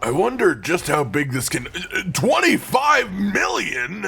I wonder just how big this can... 25 million?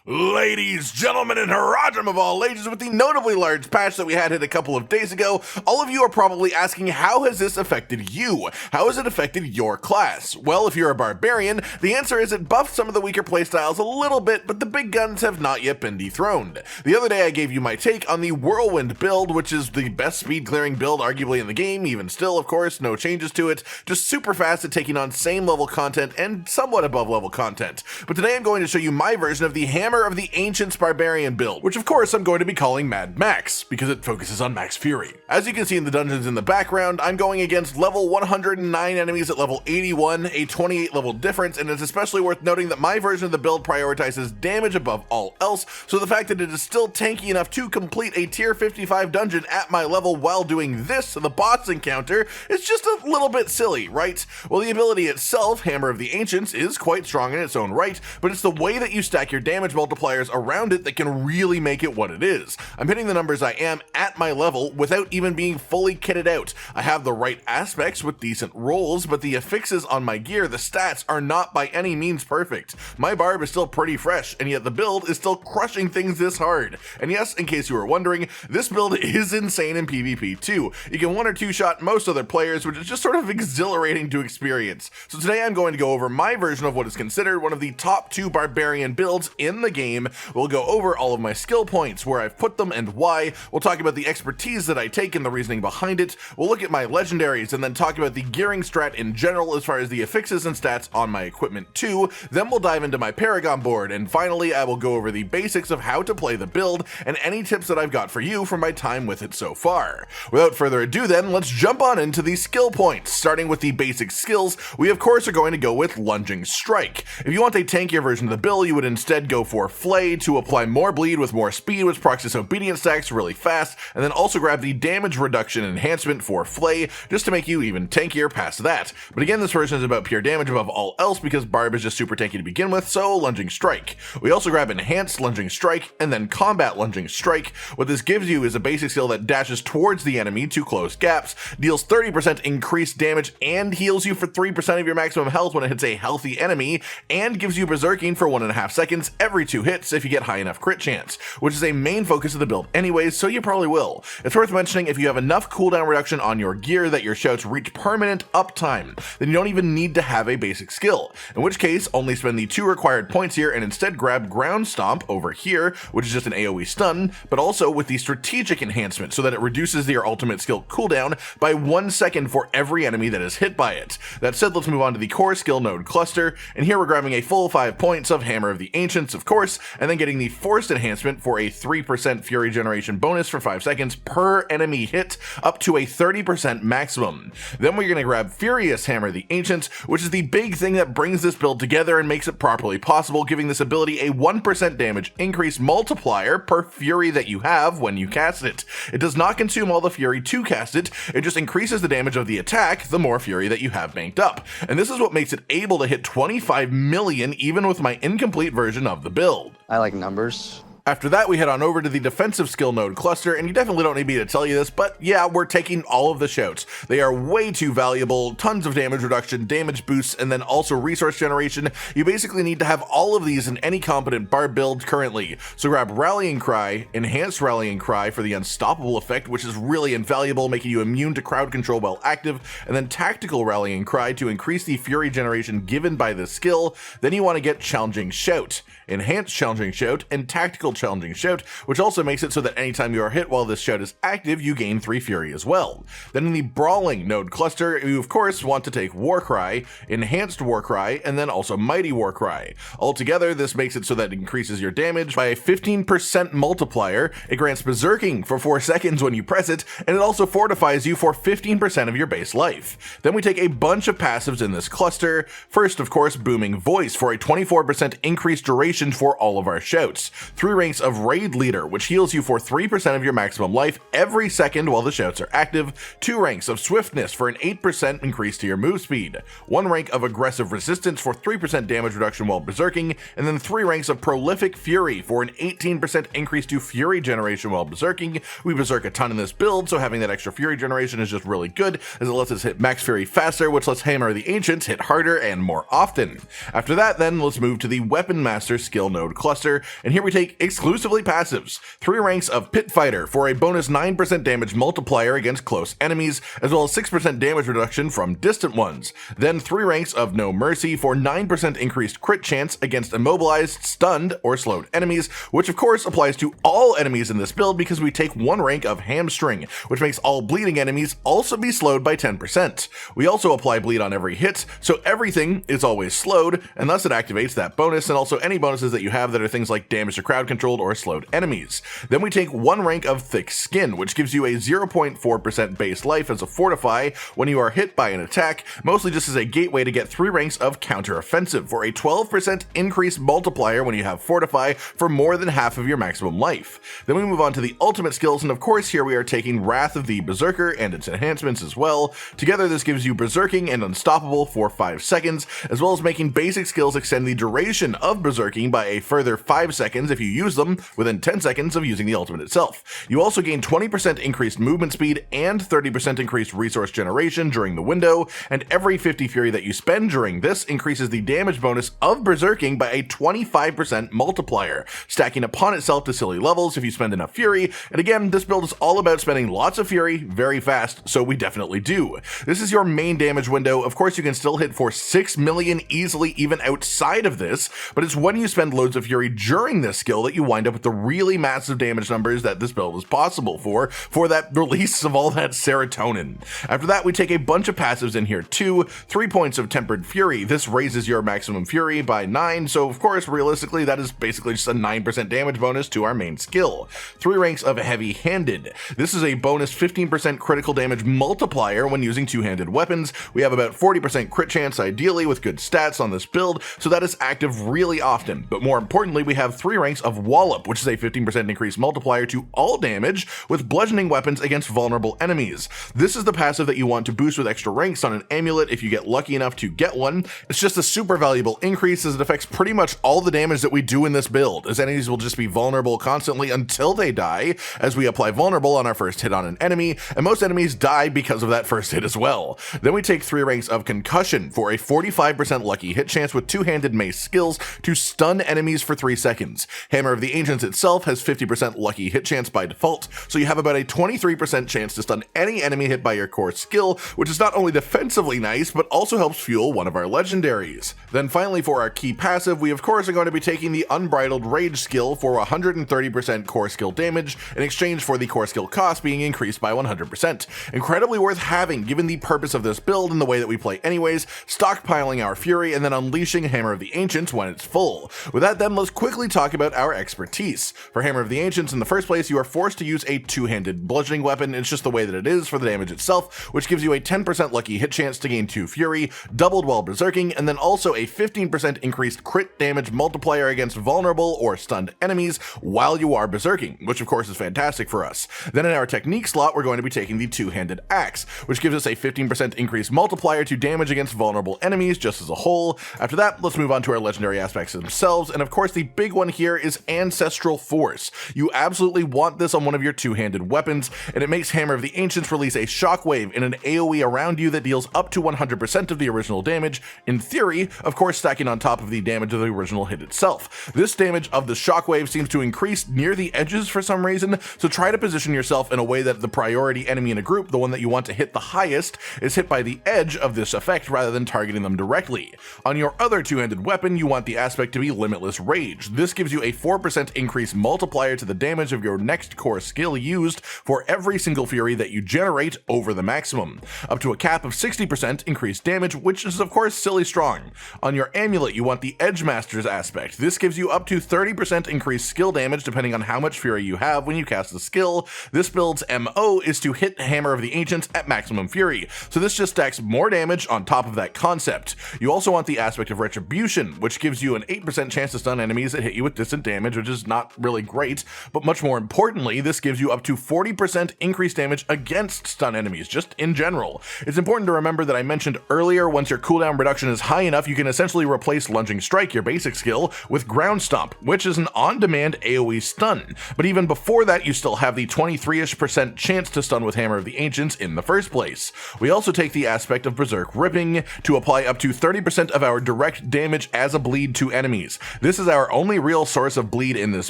Ladies, gentlemen, and Harajam of all ages, with the notably large patch that we had hit a couple of days ago, all of you are probably asking, how has this affected you? How has it affected your class? Well, if you're a barbarian, the answer is it buffed some of the weaker playstyles a little bit, but the big guns have not yet been dethroned. The other day I gave you my take on the Whirlwind build, which is the best speed clearing build arguably in the game, even still, of course, no changes to it, just super fast at taking on same level content and somewhat above level content. But today I'm going to show you my version of the Hammer of the Ancients Barbarian Build, which of course I'm going to be calling Mad Max, because it focuses on max fury. As you can see in the dungeons in the background, I'm going against level 109 enemies at level 81, a 28 level difference, and it's especially worth noting that my version of the build prioritizes damage above all else, so the fact that it is still tanky enough to complete a tier 55 dungeon at my level while doing this, the boss encounter, is just a little bit silly, right? Well, the ability itself, Hammer of the Ancients, is quite strong in its own right, but it's the way that you stack your damage multipliers around it that can really make it what it is. I'm hitting the numbers I am at my level without even being fully kitted out. I have the right aspects with decent rolls, but the affixes on my gear, the stats, are not by any means perfect. My barb is still pretty fresh, and yet the build is still crushing things this hard. And yes, in case you were wondering, this build is insane in PvP too. You can one or two shot most other players, which is just sort of exhilarating to experience. So today I'm going to go over my version of what is considered one of the top 2 barbarian builds in the game. We'll go over all of my skill points, where I've put them and why. We'll talk about the expertise that I take and the reasoning behind it. We'll look at my legendaries and then talk about the gearing strat in general as far as the affixes and stats on my equipment too. Then we'll dive into my Paragon board, and finally I will go over the basics of how to play the build and any tips that I've got for you from my time with it so far. Without further ado then, let's jump on into the skill points. Starting with the basic skills, we of course are going to go with Lunging Strike. If you want a tankier version of the build, you would instead go for Flay to apply more bleed with more speed, which procs its obedience stacks really fast, and then also grab the damage reduction enhancement for Flay, just to make you even tankier past that. But again, this version is about pure damage above all else because Barb is just super tanky to begin with, so Lunging Strike. We also grab Enhanced Lunging Strike, and then Combat Lunging Strike. What this gives you is a basic skill that dashes towards the enemy to close gaps, deals 30% increased damage, and heals you for 3% of your maximum health when it hits a healthy enemy, and gives you Berserking for 1.5 seconds every 2 hits if you get high enough crit chance, which is a main focus of the build anyways, so you probably will. It's worth mentioning, if you have enough cooldown reduction on your gear that your shouts reach permanent uptime, then you don't even need to have a basic skill, in which case only spend the 2 required points here and instead grab Ground Stomp over here, which is just an AoE stun, but also with the strategic enhancement so that it reduces your ultimate skill cooldown by 1 second for every enemy that is hit by it. That said, let's move on to the core skill node cluster, and here we're grabbing a full 5 points of Hammer of the Ancients, of course, and then getting the forced enhancement for a 3% fury generation bonus for 5 seconds per enemy hit, up to a 30% maximum. Then we're going to grab Furious Hammer of the Ancients, which is the big thing that brings this build together and makes it properly possible, giving this ability a 1% damage increase multiplier per fury that you have when you cast it. It does not consume all the fury to cast it, it just increases the damage of the attack the more fury that you have banked up. And this is what makes it able to hit 25 million even with my incomplete version of the build. I like numbers. After that, we head on over to the defensive skill node cluster, and you definitely don't need me to tell you this, but yeah, we're taking all of the shouts. They are way too valuable, tons of damage reduction, damage boosts, and then also resource generation. You basically need to have all of these in any competent barb build currently. So grab Rallying Cry, Enhanced Rallying Cry for the Unstoppable effect, which is really invaluable, making you immune to crowd control while active, and then Tactical Rallying Cry to increase the fury generation given by this skill. Then you want to get Challenging Shout, Enhanced Challenging Shout, and Tactical Challenging Shout, which also makes it so that anytime you are hit while this shout is active, you gain 3 fury as well. Then in the Brawling node cluster, you of course want to take Warcry, Enhanced Warcry, and then also Mighty Warcry. Altogether, this makes it so that it increases your damage by a 15% multiplier, it grants Berserking for 4 seconds when you press it, and it also fortifies you for 15% of your base life. Then we take a bunch of passives in this cluster. First, of course, Booming Voice for a 24% increased duration for all of our shouts. 3 ranks of Raid Leader, which heals you for 3% of your maximum life every second while the shouts are active, 2 ranks of Swiftness for an 8% increase to your move speed, 1 rank of Aggressive Resistance for 3% damage reduction while berserking, and then 3 ranks of Prolific Fury for an 18% increase to Fury generation while berserking. We berserk a ton in this build, so having that extra Fury generation is just really good, as it lets us hit max Fury faster, which lets Hammer of the Ancients hit harder and more often. After that, then, let's move to the Weapon Master skill node cluster, and here we take exclusively passives. 3 ranks of Pit Fighter for a bonus 9% damage multiplier against close enemies, as well as 6% damage reduction from distant ones. Then 3 ranks of No Mercy for 9% increased crit chance against immobilized, stunned, or slowed enemies, which of course applies to all enemies in this build because we take 1 rank of Hamstring, which makes all bleeding enemies also be slowed by 10%. We also apply bleed on every hit, so everything is always slowed, and thus it activates that bonus, and also any bonuses that you have that are things like damage to crowd controlled or slowed enemies. Then we take 1 rank of Thick Skin, which gives you a 0.4% base life as a fortify when you are hit by an attack, mostly just as a gateway to get 3 ranks of Counter Offensive for a 12% increase multiplier when you have fortify for more than half of your maximum life. Then we move on to the ultimate skills, and of course here we are taking Wrath of the Berserker and its enhancements as well. Together this gives you Berserking and Unstoppable for 5 seconds, as well as making basic skills extend the duration of Berserking by a further 5 seconds if you use them within 10 seconds of using the ultimate itself. You also gain 20% increased movement speed and 30% increased resource generation during the window, and every 50 Fury that you spend during this increases the damage bonus of Berserking by a 25% multiplier, stacking upon itself to silly levels if you spend enough Fury. And again, this build is all about spending lots of Fury very fast, so we definitely do. This is your main damage window. Of course, you can still hit for 6 million easily even outside of this, but it's when you spend loads of Fury during this skill that you wind up with the really massive damage numbers that this build is possible for that release of all that serotonin. After that, we take a bunch of passives in here too. 3 points of Tempered Fury. This raises your maximum Fury by 9, so of course, realistically, that is basically just a 9% damage bonus to our main skill. 3 ranks of Heavy Handed. This is a bonus 15% critical damage multiplier when using two-handed weapons. We have about 40% crit chance ideally with good stats on this build, so that is active really often. But more importantly, we have 3 ranks of Wallop, which is a 15% increase multiplier to all damage with bludgeoning weapons against vulnerable enemies. This is the passive that you want to boost with extra ranks on an amulet if you get lucky enough to get one. It's just a super valuable increase as it affects pretty much all the damage that we do in this build, as enemies will just be vulnerable constantly until they die, as we apply vulnerable on our first hit on an enemy, and most enemies die because of that first hit as well. Then we take 3 ranks of Concussion for a 45% lucky hit chance with two-handed mace skills to stun enemies for 3 seconds. Hammer of the Ancients itself has 50% lucky hit chance by default, so you have about a 23% chance to stun any enemy hit by your core skill, which is not only defensively nice, but also helps fuel one of our legendaries. Then finally, for our key passive, we of course are going to be taking the Unbridled Rage skill for 130% core skill damage in exchange for the core skill cost being increased by 100%. Incredibly worth having given the purpose of this build and the way that we play anyways, stockpiling our Fury and then unleashing Hammer of the Ancients when it's full. With that then, let's quickly talk about our expertise. For Hammer of the Ancients, in the first place, you are forced to use a two-handed bludgeoning weapon. It's just the way that it is for the damage itself, which gives you a 10% lucky hit chance to gain 2 Fury, doubled while berserking, and then also a 15% increased crit damage multiplier against vulnerable or stunned enemies while you are berserking, which of course is fantastic for us. Then in our technique slot, we're going to be taking the two-handed axe, which gives us a 15% increased multiplier to damage against vulnerable enemies just as a whole. After that, let's move on to our legendary aspects themselves, and of course the big one here is Ancestral Force. You absolutely want this on one of your two-handed weapons, and it makes Hammer of the Ancients release a shockwave in an AoE around you that deals up to 100% of the original damage, in theory, of course stacking on top of the damage of the original hit itself. This damage of the shockwave seems to increase near the edges for some reason, so try to position yourself in a way that the priority enemy in a group, the one that you want to hit the highest, is hit by the edge of this effect rather than targeting them directly. On your other two-handed weapon, you want the aspect to be Limitless Rage. This gives you a 4% increase multiplier to the damage of your next core skill used for every single Fury that you generate over the maximum, up to a cap of 60% increased damage, which is of course silly strong. On your amulet, you want the Edge Master's aspect. This gives you up to 30% increased skill damage depending on how much Fury you have when you cast the skill. This build's MO is to hit Hammer of the Ancients at maximum Fury, so this just stacks more damage on top of that concept. You also want the aspect of Retribution, which gives you an 8% chance to stun enemies that hit you with distant damage damage, which is not really great, but much more importantly, this gives you up to 40% increased damage against stun enemies, just in general. It's important to remember that I mentioned earlier, once your cooldown reduction is high enough, you can essentially replace Lunging Strike, your basic skill, with Ground Stomp, which is an on-demand AoE stun. But even before that, you still have the 23% chance to stun with Hammer of the Ancients in the first place. We also take the aspect of Berserk Ripping to apply up to 30% of our direct damage as a bleed to enemies. This is our only real source of bleed in this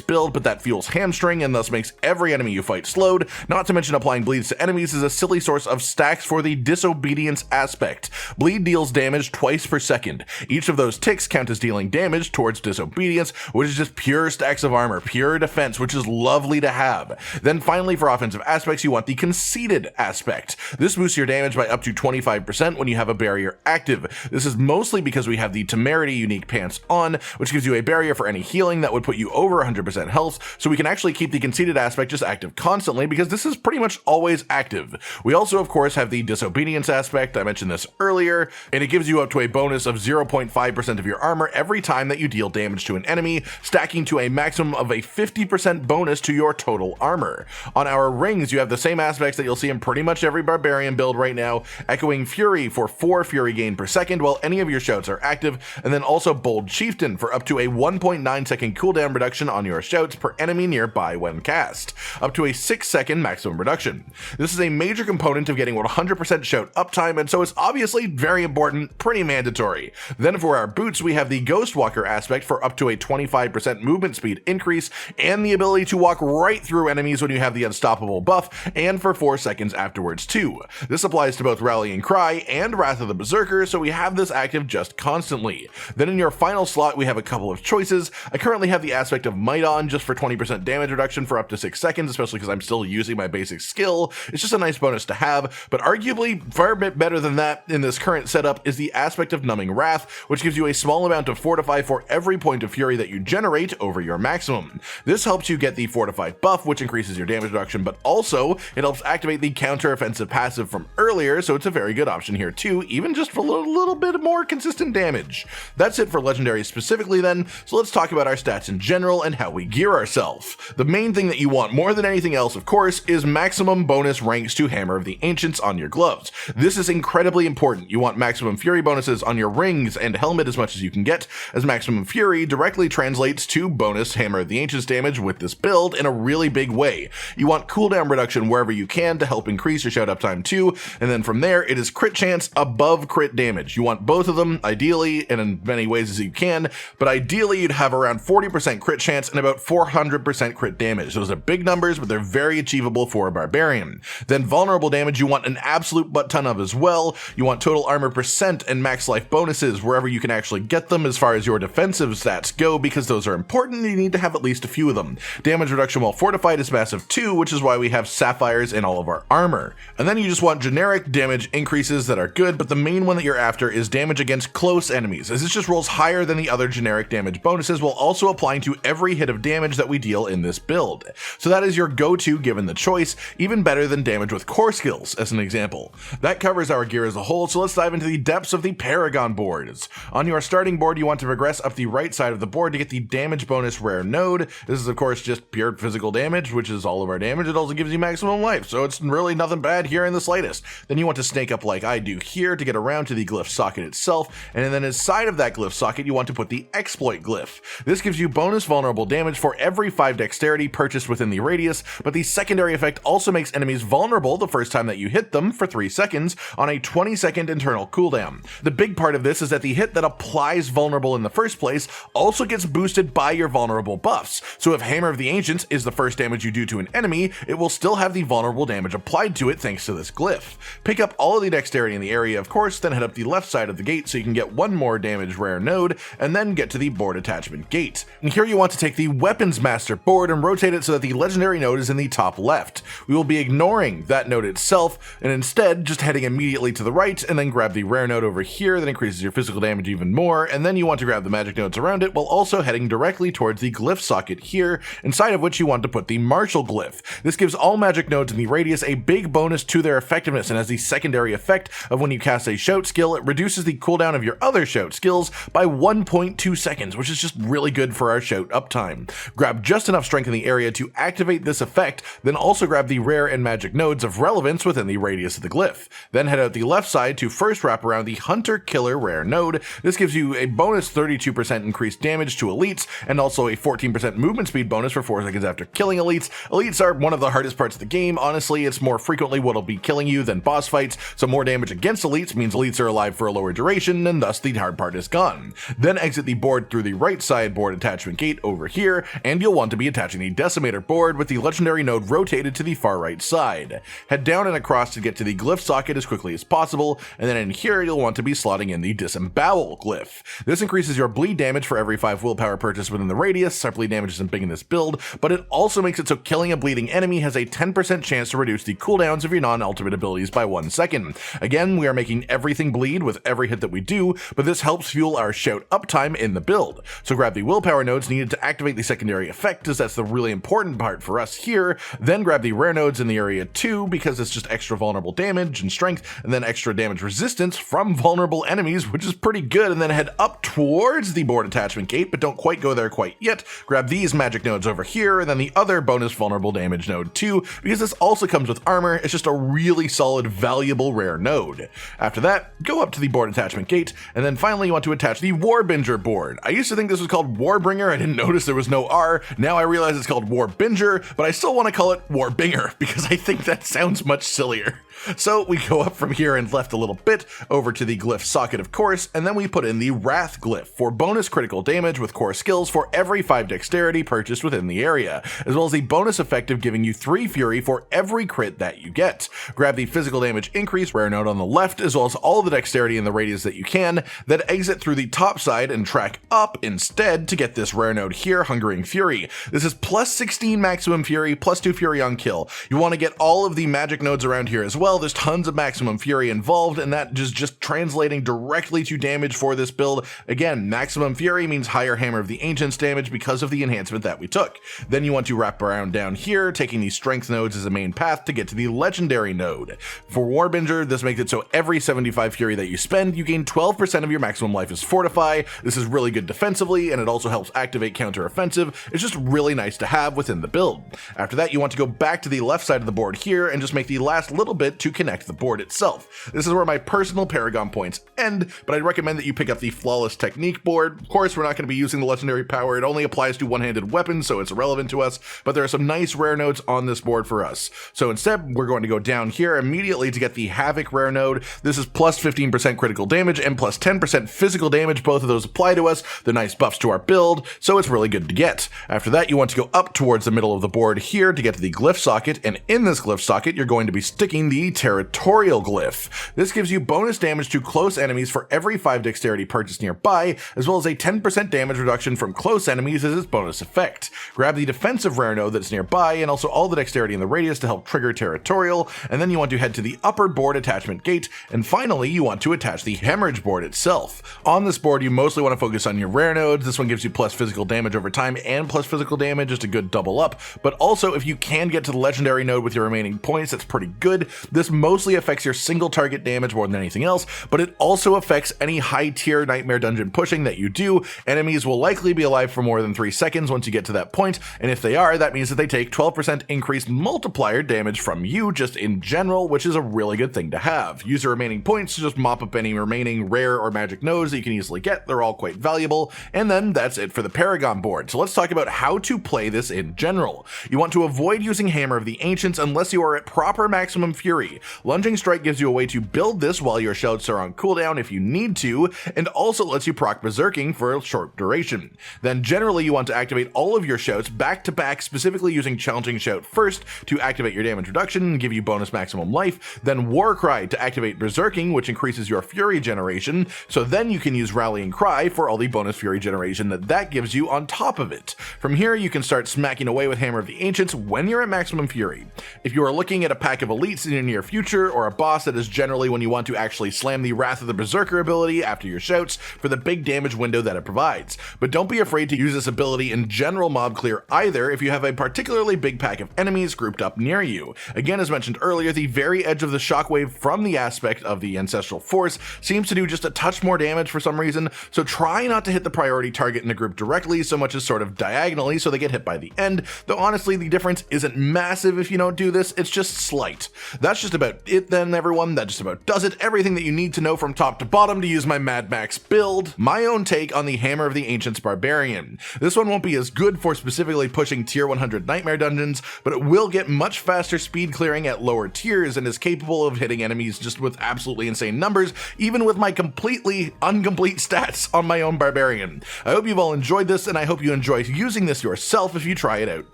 build, but that fuels hamstring and thus makes every enemy you fight slowed. Not to mention applying bleeds to enemies is a silly source of stacks for the disobedience aspect. Bleed deals damage twice per second. Each of those ticks count as dealing damage towards disobedience, which is just pure stacks of armor, pure defense, which is lovely to have. Then finally, for offensive aspects, you want the conceited aspect. This boosts your damage by up to 25% when you have a barrier active. This is mostly because we have the Temerity unique pants on, which gives you a barrier for any healing that would put you over 100% health, so we can actually keep the conceited aspect just active constantly because this is pretty much always active. We also, of course, have the disobedience aspect. I mentioned this earlier, and it gives you up to a bonus of 0.5% of your armor every time that you deal damage to an enemy, stacking to a maximum of a 50% bonus to your total armor. On our rings, you have the same aspects that you'll see in pretty much every Barbarian build right now, Echoing Fury for 4 Fury gain per second while any of your shouts are active, and then also Bold Chieftain for up to a 1.9 second cooldown reduction on your shouts per enemy nearby when cast, up to a 6 second maximum reduction. This is a major component of getting 100% shout uptime, and so it's obviously very important, pretty mandatory. Then for our boots, we have the Ghostwalker aspect for up to a 25% movement speed increase, and the ability to walk right through enemies when you have the Unstoppable buff, and for 4 seconds afterwards too. This applies to both Rallying Cry and Wrath of the Berserker, so we have this active just constantly. Then in your final slot, we have a couple of choices. I currently have the aspect of Might on just for 20% damage reduction for up to 6 seconds, especially because I'm still using my basic skill. It's just a nice bonus to have, but arguably far bit better than that in this current setup is the aspect of Numbing Wrath, which gives you a small amount of Fortify for every point of fury that you generate over your maximum. This helps you get the Fortified buff, which increases your damage reduction, but also it helps activate the counter-offensive passive from earlier, so it's a very good option here too, even just for a little bit more consistent damage. That's it for Legendaries specifically then, so let's talk about our stats in general and how we gear ourselves. The main thing that you want more than anything else, of course, is maximum bonus ranks to Hammer of the Ancients on your gloves. This is incredibly important. You want maximum fury bonuses on your rings and helmet as much as you can get, as maximum fury directly translates to bonus Hammer of the Ancients damage with this build in a really big way. You want cooldown reduction wherever you can to help increase your shout uptime too, and then from there it is crit chance above crit damage. You want both of them, ideally, and in many ways as you can, but ideally you'd have around 40% crit chance and about 400% crit damage. Those are big numbers, but they're very achievable for a Barbarian. Then vulnerable damage you want an absolute butt ton of as well. You want total armor percent and max life bonuses wherever you can actually get them as far as your defensive stats go, because those are important and you need to have at least a few of them. Damage reduction while fortified is massive too, which is why we have sapphires in all of our armor. And then you just want generic damage increases that are good, but the main one that you're after is damage against close enemies, as this just rolls higher than the other generic damage bonuses while also applying to every hit of damage that we deal in this build. So that is your go-to given the choice, even better than damage with core skills as an example. That covers our gear as a whole, so let's dive into the depths of the Paragon boards. On your starting board, you want to progress up the right side of the board to get the damage bonus rare node. This is of course just pure physical damage, which is all of our damage. It also gives you maximum life, so it's really nothing bad here in the slightest. Then you want to snake up like I do here to get around to the glyph socket itself, and then inside of that glyph socket you want to put the exploit glyph. This gives you bonus vulnerable damage for every 5 dexterity purchased within the radius, but the secondary effect also makes enemies vulnerable the first time that you hit them for 3 seconds on a 20-second internal cooldown. The big part of this is that the hit that applies vulnerable in the first place also gets boosted by your vulnerable buffs, so if Hammer of the Ancients is the first damage you do to an enemy, it will still have the vulnerable damage applied to it thanks to this glyph. Pick up all of the dexterity in the area, of course, then head up the left side of the gate so you can get one more damage rare node, and then get to the board attachment gate. And here you want to take the Weapons Master board and rotate it so that the legendary node is in the top left. We will be ignoring that node itself, and instead just heading immediately to the right, and then grab the rare node over here that increases your physical damage even more, and then you want to grab the magic nodes around it while also heading directly towards the glyph socket here, inside of which you want to put the martial glyph. This gives all magic nodes in the radius a big bonus to their effectiveness, and has the secondary effect of when you cast a shout skill, it reduces the cooldown of your other shout skills by 1.2 seconds, which is just really good for our shout shout uptime. Grab just enough strength in the area to activate this effect, then also grab the rare and magic nodes of relevance within the radius of the glyph. Then head out the left side to first wrap around the Hunter Killer rare node. This gives you a bonus 32% increased damage to elites, and also a 14% movement speed bonus for 4 seconds after killing elites. Elites are one of the hardest parts of the game. Honestly, it's more frequently what'll be killing you than boss fights, so more damage against elites means elites are alive for a lower duration, and thus the hard part is gone. Then exit the board through the right side board attachment gate over here, and you'll want to be attaching the Decimator board with the legendary node rotated to the far right side. Head down and across to get to the glyph socket as quickly as possible, and then in here you'll want to be slotting in the Disembowel glyph. This increases your bleed damage for every 5 willpower purchase within the radius. Our bleed damage isn't big in this build, but it also makes it so killing a bleeding enemy has a 10% chance to reduce the cooldowns of your non-ultimate abilities by 1 second. Again, we are making everything bleed with every hit that we do, but this helps fuel our shout uptime in the build. So grab the willpower nodes needed to activate the secondary effect, as that's the really important part for us here. Then grab the rare nodes in the area too, because it's just extra vulnerable damage and strength, and then extra damage resistance from vulnerable enemies, which is pretty good. And then head up towards the board attachment gate, but don't quite go there quite yet. Grab these magic nodes over here, and then the other bonus vulnerable damage node too, because this also comes with armor. It's just a really solid, valuable rare node. After that, go up to the board attachment gate, and then finally you want to attach the Warbinger board. I used to think this was called Warbringer. I didn't notice there was no R. Now I realize it's called Warbinger, but I still want to call it Warbinger because I think that sounds much sillier. So we go up from here and left a little bit over to the glyph socket, of course, and then we put in the Wrath glyph for bonus critical damage with core skills for every 5 dexterity purchased within the area, as well as the bonus effect of giving you 3 fury for every crit that you get. Grab the physical damage increase rare node on the left, as well as all the dexterity in the radius that you can, then exit through the top side and track up instead to get this rare node here, Hungering Fury. This is plus 16 maximum fury, plus 2 fury on kill. You want to get all of the magic nodes around here as well. There's tons of maximum fury involved, and that is just translating directly to damage for this build. Again, maximum fury means higher Hammer of the Ancients damage because of the enhancement that we took. Then you want to wrap around down here, taking the strength nodes as a main path to get to the legendary node. For Warbinger, this makes it so every 75 fury that you spend, you gain 12% of your maximum life as Fortify. This is really good defensively, and it also helps activate counter-offensive. It's just really nice to have within the build. After that, you want to go back to the left side of the board here and just make the last little bit to connect the board itself. This is where my personal Paragon points end, but I'd recommend that you pick up the Flawless Technique board. Of course, we're not going to be using the legendary power. It only applies to one-handed weapons, so it's irrelevant to us, but there are some nice rare nodes on this board for us. So instead, we're going to go down here immediately to get the Havoc rare node. This is plus 15% critical damage and plus 10% physical damage. Both of those apply to us. They're nice buffs to our build, so it's really good to get. After that, you want to go up towards the middle of the board here to get to the glyph socket, and in this glyph socket, you're going to be sticking the Territorial glyph. This gives you bonus damage to close enemies for every 5 dexterity purchased nearby, as well as a 10% damage reduction from close enemies as its bonus effect. Grab the defensive rare node that's nearby, and also all the dexterity in the radius to help trigger Territorial, and then you want to head to the upper board attachment gate, and finally you want to attach the Hemorrhage board itself. On this board, you mostly want to focus on your rare nodes. This one gives you plus physical damage over time and plus physical damage, just a good double up, but also if you can get to the legendary node with your remaining points, that's pretty good. This mostly affects your single target damage more than anything else, but it also affects any high tier Nightmare Dungeon pushing that you do. Enemies will likely be alive for more than 3 seconds once you get to that point, and if they are, that means that they take 12% increased multiplier damage from you just in general, which is a really good thing to have. Use your remaining points to just mop up any remaining rare or magic nodes that you can easily get. They're all quite valuable, and then that's it for the Paragon board. So let's talk about how to play this in general. You want to avoid using Hammer of the Ancients unless you are at proper maximum fury. Lunging Strike gives you a way to build this while your shouts are on cooldown if you need to, and also lets you proc Berserking for a short duration. Then generally you want to activate all of your shouts back to back, specifically using Challenging Shout first to activate your damage reduction and give you bonus maximum life, then Warcry to activate Berserking, which increases your fury generation, so then you can use Rallying Cry for all the bonus fury generation that gives you on top of it. From here you can start smacking away with Hammer of the Ancients when you're at maximum fury. If you are looking at a pack of elites in your near future, or a boss, that is generally when you want to actually slam the Wrath of the Berserker ability after your shouts for the big damage window that it provides. But don't be afraid to use this ability in general mob clear either if you have a particularly big pack of enemies grouped up near you. Again, as mentioned earlier, the very edge of the shockwave from the aspect of the Ancestral Force seems to do just a touch more damage for some reason, so try not to hit the priority target in a group directly vertically so much as sort of diagonally, so they get hit by the end, though honestly the difference isn't massive if you don't do this, it's just slight. That's just about it then, everyone. That just about does it. Everything that you need to know from top to bottom to use my Mad Max build. My own take on the Hammer of the Ancients Barbarian. This one won't be as good for specifically pushing tier 100 nightmare dungeons, but it will get much faster speed clearing at lower tiers and is capable of hitting enemies just with absolutely insane numbers, even with my completely incomplete stats on my own Barbarian. I hope you've all enjoyed this, and I hope you enjoy using this yourself if you try it out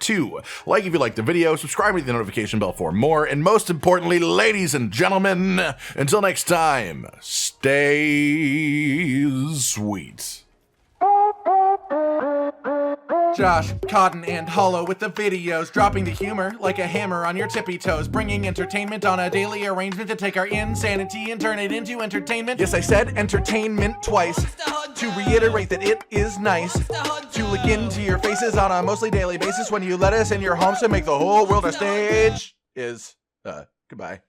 too. Like if you liked the video, subscribe with the notification bell for more, and most importantly, ladies and gentlemen, until next time, stay sweet. Josh, Cotton, and Hollow with the videos, dropping the humor like a hammer on your tippy toes, bringing entertainment on a daily arrangement to take our insanity and turn it into entertainment. Yes, I said entertainment twice, to reiterate that it is nice to look into your faces on a mostly daily basis when you let us in your homes to make the whole world a stage. Goodbye.